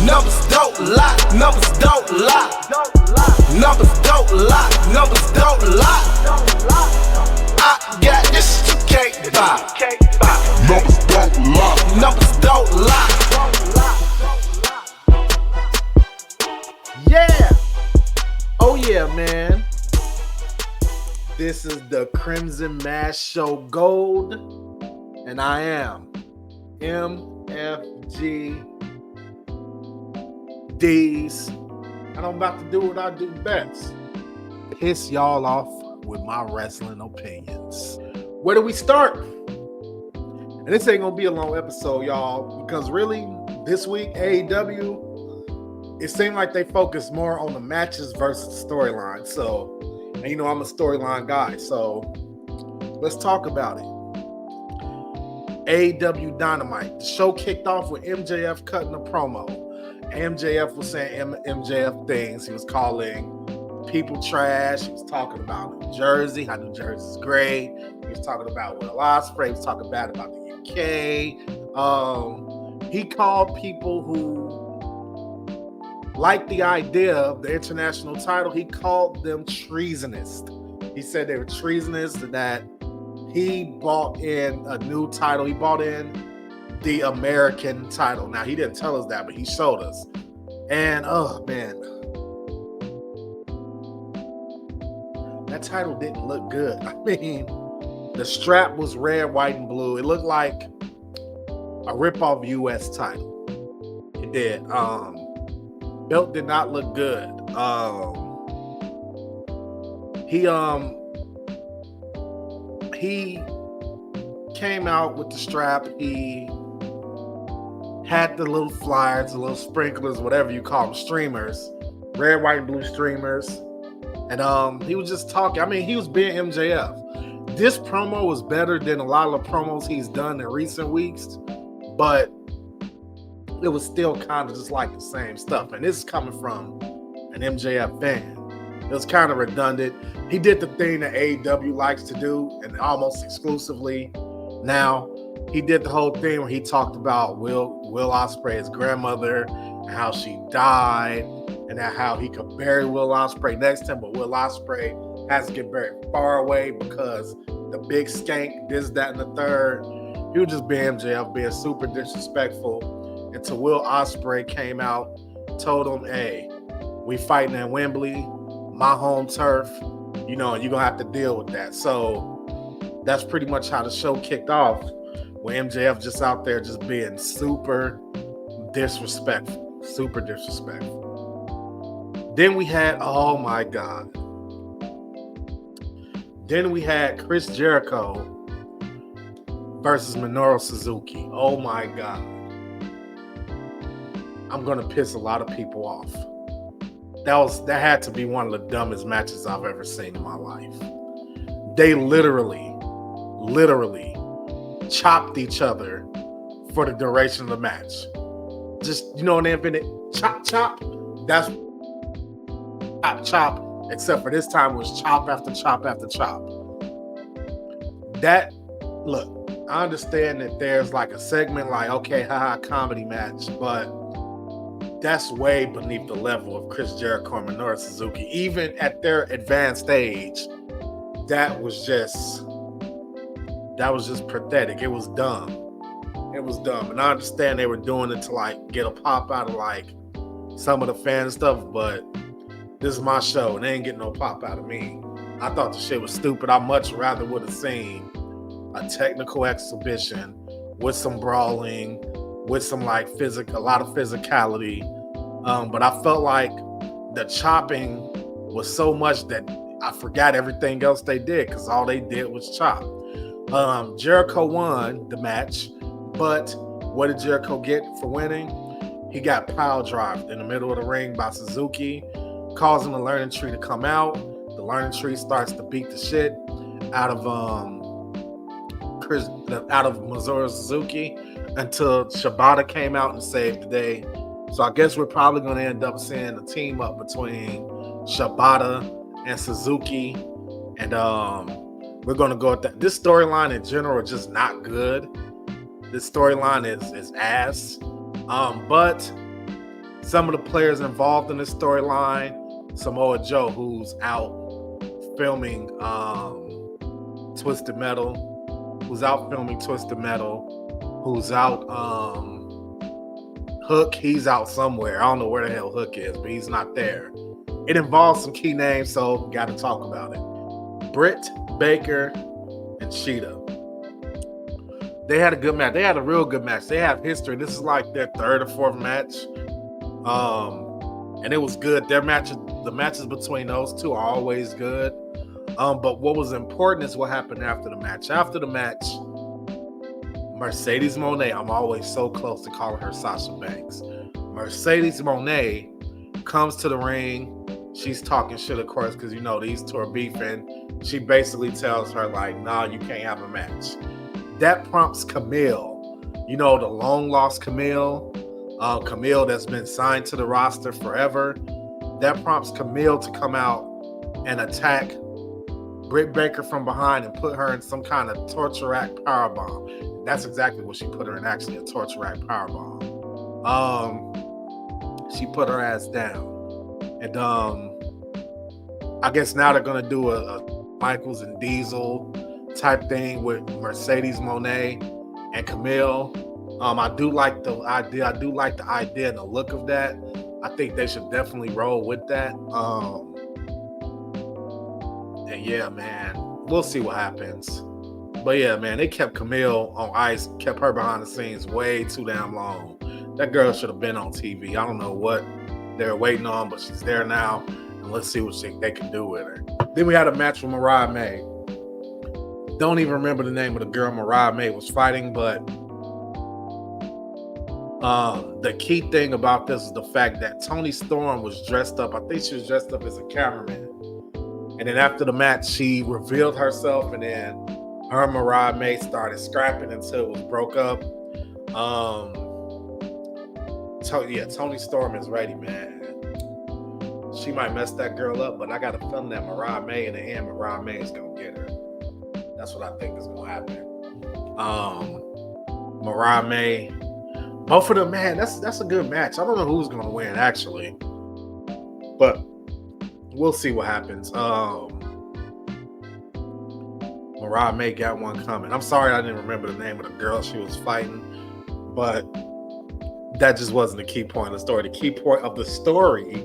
Numbers don't lie, numbers don't lie. Numbers don't lie, numbers don't lie. I got this you can't buy. Numbers don't lie, numbers don't lie. Yeah! Oh yeah, man. This is the Crimson Mass Show Gold, and I am MFG Deez, and I'm about to do what I do best. Piss y'all off with my wrestling opinions. Where do we start? And this ain't gonna be a long episode, y'all, because really, this week, AEW, it seemed like they focused more on the matches versus the storyline. So, and you know, I'm a storyline guy, so let's talk about it. AEW Dynamite. The show kicked off with MJF cutting a promo. MJF was saying MJF things. He was calling people trash. He was talking about New Jersey, how New Jersey's great. He was talking about Will Ospreay. He was talking bad about the UK. He called people who liked the idea of the international title, he called them treasonous. He said they were treasonous, that he bought in a new title. He bought in the American title. Now, he didn't tell us that, but he showed us. And, oh, man. That title didn't look good. I mean, the strap was red, white, and blue. It looked like a ripoff US title. It did. Belt did not look good. He came out with the strap. He had the little flyers, the little sprinklers, whatever you call them, streamers, red, white, and blue streamers. And he was just talking. I mean, he was being MJF. This promo was better than a lot of the promos he's done in recent weeks, but it was still kind of just like the same stuff. And this is coming from an MJF fan. It was kind of redundant. He did the thing that AEW likes to do, and almost exclusively now. He did the whole thing where he talked about Will Ospreay's grandmother and how she died, and how he could bury Will Ospreay next to him, but Will Ospreay has to get buried far away because the big skank, this, that, and the third. He was just being MJF, being super disrespectful. Until Will Ospreay came out, told him, hey, we fighting at Wembley, my home turf, you know, you're going to have to deal with that. So that's pretty much how the show kicked off, with MJF just out there just being super disrespectful. Then we had, oh my God. Then we had Chris Jericho versus Minoru Suzuki. Oh my God. I'm gonna piss a lot of people off. That had to be one of the dumbest matches I've ever seen in my life. They literally chopped each other for the duration of the match. Just, you know, an infinite chop. That's chop. Except for this time it was chop after chop after chop. Look, I understand that there's like a segment like, okay, haha, comedy match, but that's way beneath the level of Chris Jericho and Minoru Suzuki. Even at their advanced age, that was just pathetic. It was dumb. And I understand they were doing it to like get a pop out of like some of the fan stuff, but this is my show and they ain't getting no pop out of me. I thought the shit was stupid. I much rather would have seen a technical exhibition with some brawling, with some like a lot of physicality. But I felt like the chopping was so much that I forgot everything else they did, because all they did was chop. Jericho won the match, but what did Jericho get for winning? He got pile drived in the middle of the ring by Suzuki, causing the learning tree to come out. The learning tree starts to beat the shit out of Minoru Suzuki until Shibata came out and saved the day. So I guess we're probably going to end up seeing a team up between Shibata and Suzuki, and we're going to go with that. This storyline in general is just not good. This storyline is ass. But Some of the players involved in this storyline, Samoa Joe, who's out filming Twisted Metal, who's out Hook, he's out somewhere. I don't know where the hell Hook is, but he's not there. It involves some key names, so got to talk about it. Britt Baker and Cheetah. They had a good match. They had a real good match. They have history. This is like their third or fourth match. And it was good. The matches between those two are always good. But what was important is what happened after the match. After the match, Mercedes Mone, I'm always so close to calling her Sasha Banks. Mercedes Mone comes to the ring. She's talking shit, of course, because, you know, these two are beefing. She basically tells her, like, nah, you can't have a match. That prompts Camille, you know, the long-lost Camille. Camille that's been signed to the roster forever. That prompts Camille to come out and attack Britt Baker from behind and put her in some kind of torture rack powerbomb. That's exactly what she put her in, actually, a torture rack powerbomb. She put her ass down. And I guess now they're going to do a Michaels and Diesel type thing with Mercedes Mone and Camille. I do like the idea. I do like the idea and the look of that. I think they should definitely roll with that. And yeah, man, we'll see what happens. But yeah, man, they kept Camille on ice, kept her behind the scenes way too damn long. That girl should have been on TV. I don't know what they're waiting on, but she's there now. And let's see what they can do with her. Then we had a match with Mariah May. Don't even remember the name of the girl Mariah May was fighting, but the key thing about this is the fact that Toni Storm was dressed up. I think she was dressed up as a cameraman. And then after the match, she revealed herself, and then her and Mariah May started scrapping until it was broke up. Toni Storm is ready, man. She might mess that girl up, but I got a feeling that Mariah May in the end, Mariah May is going to get her. That's what I think is going to happen. Mariah May, both of them, man, that's a good match. I don't know who's going to win, actually. But we'll see what happens. Mariah May got one coming. I'm sorry I didn't remember the name of the girl she was fighting, but that just wasn't the key point of the story. The key point of the story,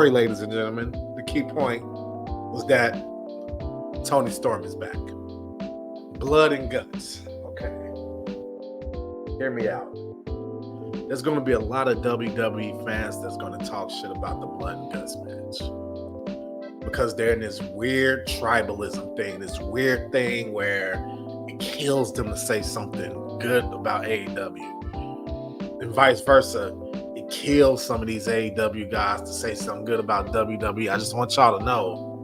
ladies and gentlemen, the key point was that Toni Storm is back. Blood and guts. Okay. Hear me out. There's going to be a lot of WWE fans that's going to talk shit about the blood and guts match. Because they're in this weird tribalism thing, this weird thing where it kills them to say something good about AEW. And vice versa, it kills some of these AEW guys to say something good about WWE. I just want y'all to know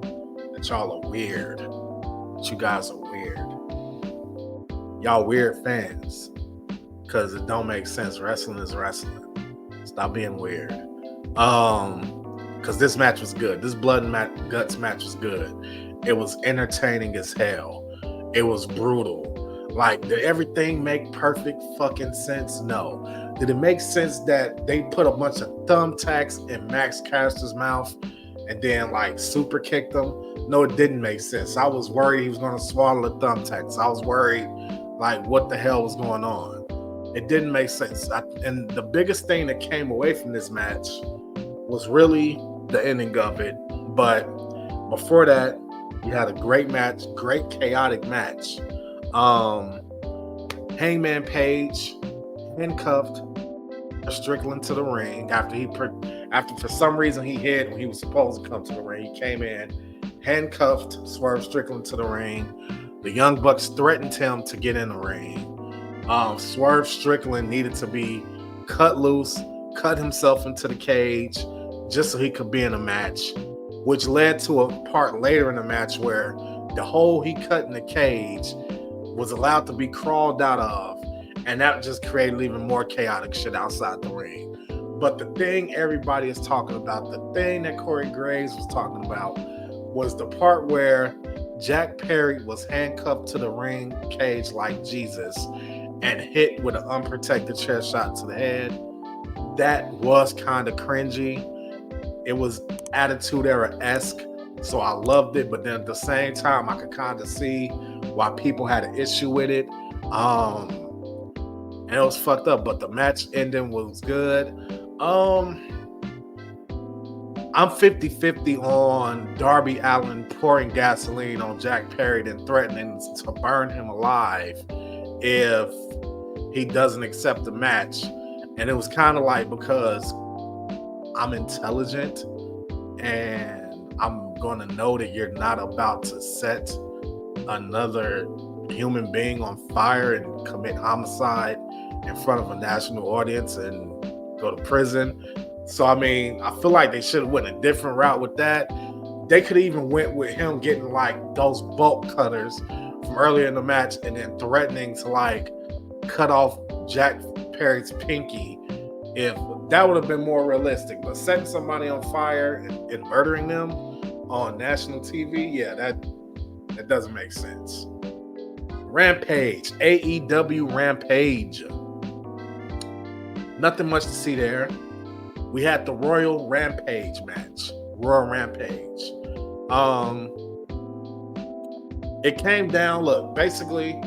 that y'all are weird. That you guys are weird. Y'all weird fans. Because it don't make sense. Wrestling is wrestling. Stop being weird. Because this match was good. This blood and guts match was good. It was entertaining as hell. It was brutal. Like, did everything make perfect fucking sense? No. Did it make sense that they put a bunch of thumbtacks in Max Caster's mouth and then, like, super kicked him? No, it didn't make sense. I was worried he was going to swallow the thumbtacks. I was worried, like, what the hell was going on? It didn't make sense. And the biggest thing that came away from this match was really the ending of it. But before that, you had a great match, great chaotic match. Hangman Page handcuffed Strickland to the ring after for some reason he hid when he was supposed to come to the ring. He came in, handcuffed Swerve Strickland to the ring. The Young Bucks threatened him to get in the ring. Swerve Strickland needed to be cut loose, cut himself into the cage just so he could be in a match, which led to a part later in the match where the hole he cut in the cage was allowed to be crawled out of, and that just created even more chaotic shit outside the ring. But the thing everybody is talking about, the thing that Corey Graves was talking about, was the part where Jack Perry was handcuffed to the ring cage like Jesus and hit with an unprotected chair shot to the head. that was kind of cringy. It was Attitude Era-esque, so I loved it. But then at the same time, I could kind of see why people had an issue with it. And it was fucked up, but the match ending was good. I'm 50-50 on Darby Allin pouring gasoline on Jack Perry and threatening to burn him alive if he doesn't accept the match. And it was kind of like, because I'm intelligent and I'm going to know that you're not about to set another human being on fire and commit homicide in front of a national audience and go to prison. So, I mean, I feel like they should have went a different route with that. They could even went with him getting like those bolt cutters from earlier in the match and then threatening to like cut off Jack Perry's pinky. If that would have been more realistic, but setting somebody on fire and murdering them on national TV, yeah, that doesn't make sense. Rampage, AEW Rampage. Nothing much to see there. We had the Royal Rampage match. Royal Rampage. It came down, look, basically,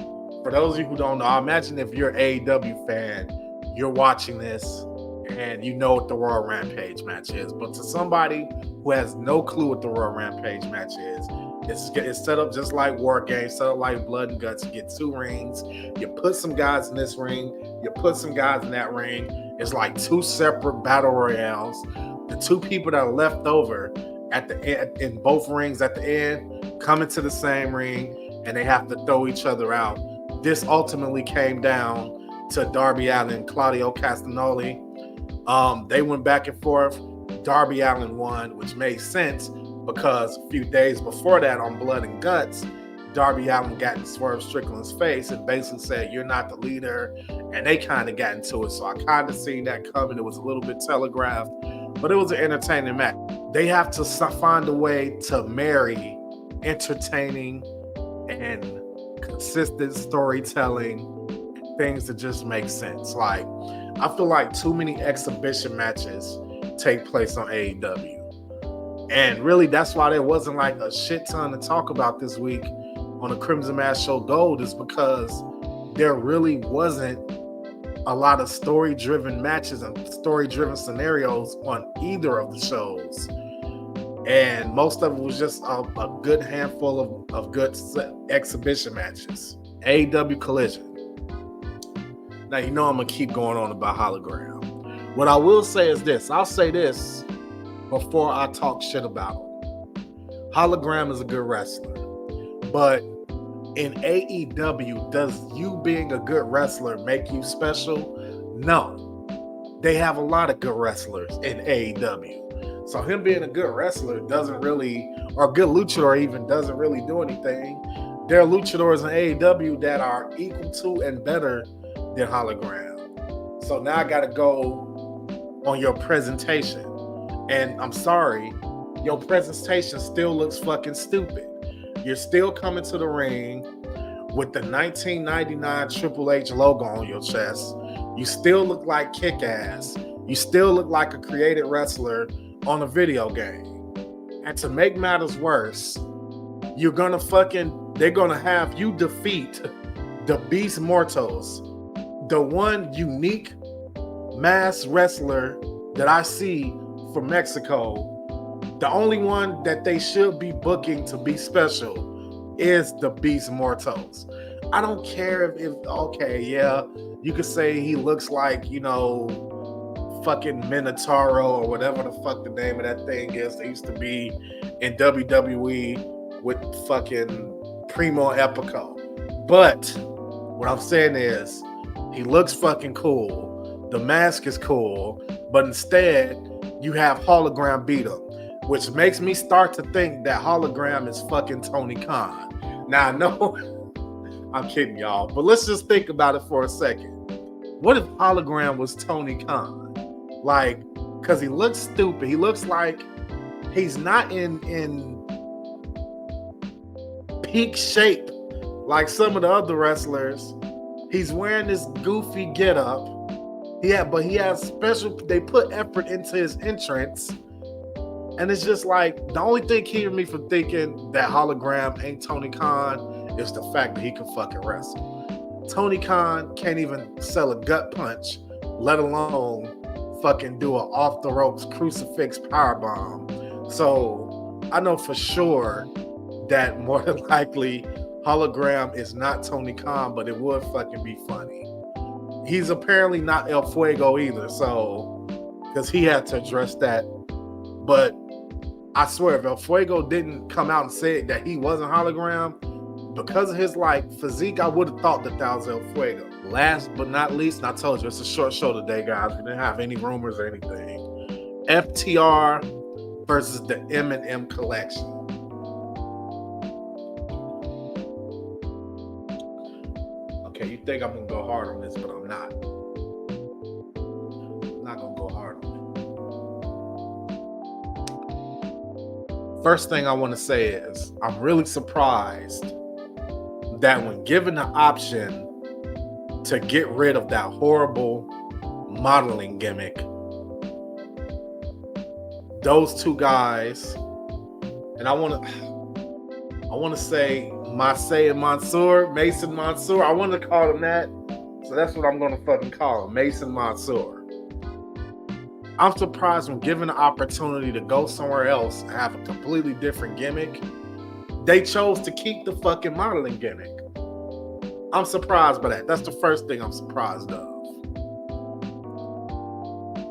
for those of you who don't know, I imagine if you're an AEW fan, you're watching this and you know what the Royal Rampage match is. But to somebody who has no clue what the Royal Rampage match is, it's set up just like War Games, set up like Blood and Guts. You get 2 rings. You put some guys in this ring. You put some guys in that ring. It's like 2 separate battle royales. The 2 people that are left over at the end, in both rings at the end, come into the same ring, and they have to throw each other out. This ultimately came down to Darby Allin and Claudio Castagnoli. They went back and forth. Darby Allin won, which made sense because a few days before that on Blood and Guts, Darby Allin got in Swerve Strickland's face and basically said, "You're not the leader," and they kind of got into it. So I kind of seen that coming. It was a little bit telegraphed, but it was an entertaining match. They have to find a way to marry entertaining and consistent storytelling, things that just make sense. Like, I feel like too many exhibition matches take place on AEW. And really, that's why there wasn't like a shit ton to talk about this week on the Crimson Mass Show Gold, is because there really wasn't a lot of story-driven matches and story-driven scenarios on either of the shows. And most of it was just a good handful of good exhibition matches. AEW Collision. Now, you know I'm going to keep going on about Hologram. What I will say is this. I'll say this before I talk shit about him. Hologram is a good wrestler. But in AEW, does you being a good wrestler make you special? No. They have a lot of good wrestlers in AEW. So him being a good wrestler doesn't really, or a good luchador even, doesn't really do anything. There are luchadors in AEW that are equal to and better than Hologram. So now I got to go on your presentation. And I'm sorry, your presentation still looks fucking stupid. You're still coming to the ring with the 1999 Triple H logo on your chest. You still look like Kick-Ass. You still look like a created wrestler on a video game. And to make matters worse, they're gonna have you defeat the Beast Mortals, the one unique mass wrestler that I see from Mexico. The only one that they should be booking to be special is the Beast Mortals. I don't care if okay, yeah, you could say he looks like, fucking Minotauro or whatever the fuck the name of that thing is that used to be in WWE with fucking Primo Epico. But what I'm saying is, he looks fucking cool. The mask is cool, but instead you have Hologram beat him, which makes me start to think that Hologram is fucking Tony Khan. Now I know I'm kidding y'all, but let's just think about it for a second. What if Hologram was Tony Khan? Like, because he looks stupid. He looks like he's not in peak shape like some of the other wrestlers. He's wearing this goofy getup, But he has special. They put effort into his entrance, and it's just like the only thing keeping me from thinking that Hologram ain't Tony Khan is the fact that he can fucking wrestle. Tony Khan can't even sell a gut punch, let alone fucking do an off the ropes crucifix powerbomb. So I know for sure that more than likely Hologram is not Tony Khan, but it would fucking be funny. He's apparently not El Fuego either, so because he had to address that. But I swear, if El Fuego didn't come out and say that he wasn't Hologram, because of his like physique, I would have thought that was El Fuego. Last but not least, and I told you it's a short show today, guys. We didn't have any rumors or anything. FTR versus the MxM Collection. Okay, you think I'm gonna go hard on this, but I'm not. I'm not gonna go hard on it. First thing I want to say is I'm really surprised that when given the option to get rid of that horrible modeling gimmick, those two guys, and I want to say Mason Mansour. I want to call him that, so that's what I'm going to fucking call him, Mason Mansour. I'm surprised when given the opportunity to go somewhere else and have a completely different gimmick, they chose to keep the fucking modeling gimmick. I'm surprised by that. That's the first thing I'm surprised of.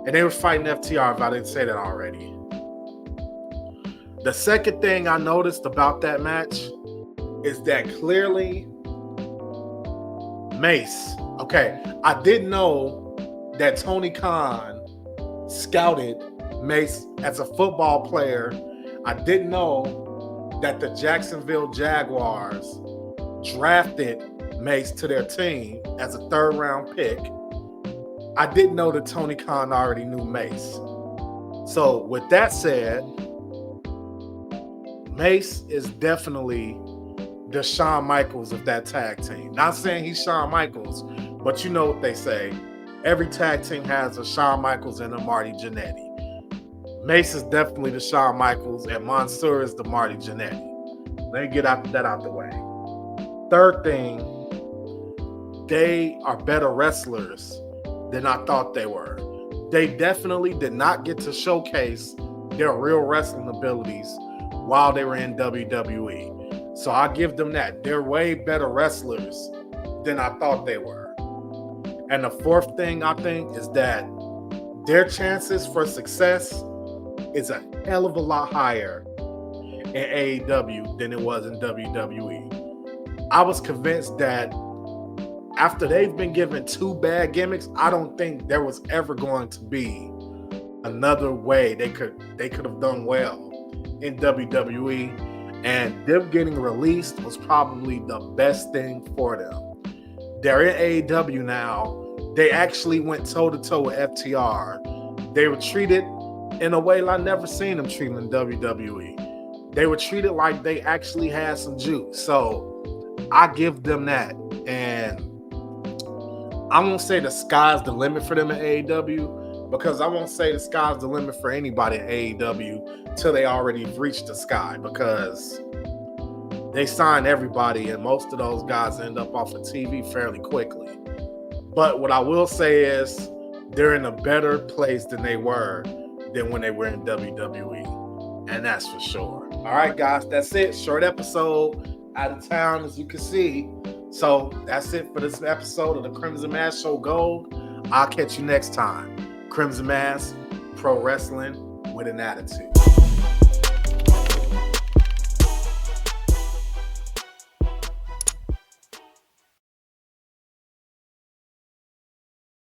And they were fighting FTR, if I didn't say that already. The second thing I noticed about that match is that clearly Mace, okay, I didn't know that Tony Khan scouted Mace as a football player. I didn't know that the Jacksonville Jaguars drafted Mace to their team as a third-round pick. I didn't know that Tony Khan already knew Mace. So with that said, Mace is definitely the Shawn Michaels of that tag team. Not saying he's Shawn Michaels, but you know what they say. Every tag team has a Shawn Michaels and a Marty Jannetty. Mace is definitely the Shawn Michaels, and Mansour is the Marty Jannetty. Let me get that out the way. Third thing, they are better wrestlers than I thought they were. They definitely did not get to showcase their real wrestling abilities while they were in WWE. So I give them that. They're way better wrestlers than I thought they were. And the fourth thing I think is that their chances for success is a hell of a lot higher in AEW than it was in WWE. I was convinced that after they've been given two bad gimmicks, I don't think there was ever going to be another way they could have done well in WWE, and them getting released was probably the best thing for them. They're in AEW now. They actually went toe-to-toe with FTR. They were treated in a way I've never seen them treated in WWE. They were treated like they actually had some juice. So I give them that. And I won't say the sky's the limit for them at AEW, because I won't say the sky's the limit for anybody at AEW till they already reached the sky, because they sign everybody and most of those guys end up off of TV fairly quickly. But what I will say is they're in a better place than they were than when they were in WWE. And that's for sure. All right, guys, that's it. Short episode, out of town, as you can see. So that's it for this episode of the Crimson Mask Show Gold. I'll catch you next time. Crimson Mask, pro wrestling with an attitude.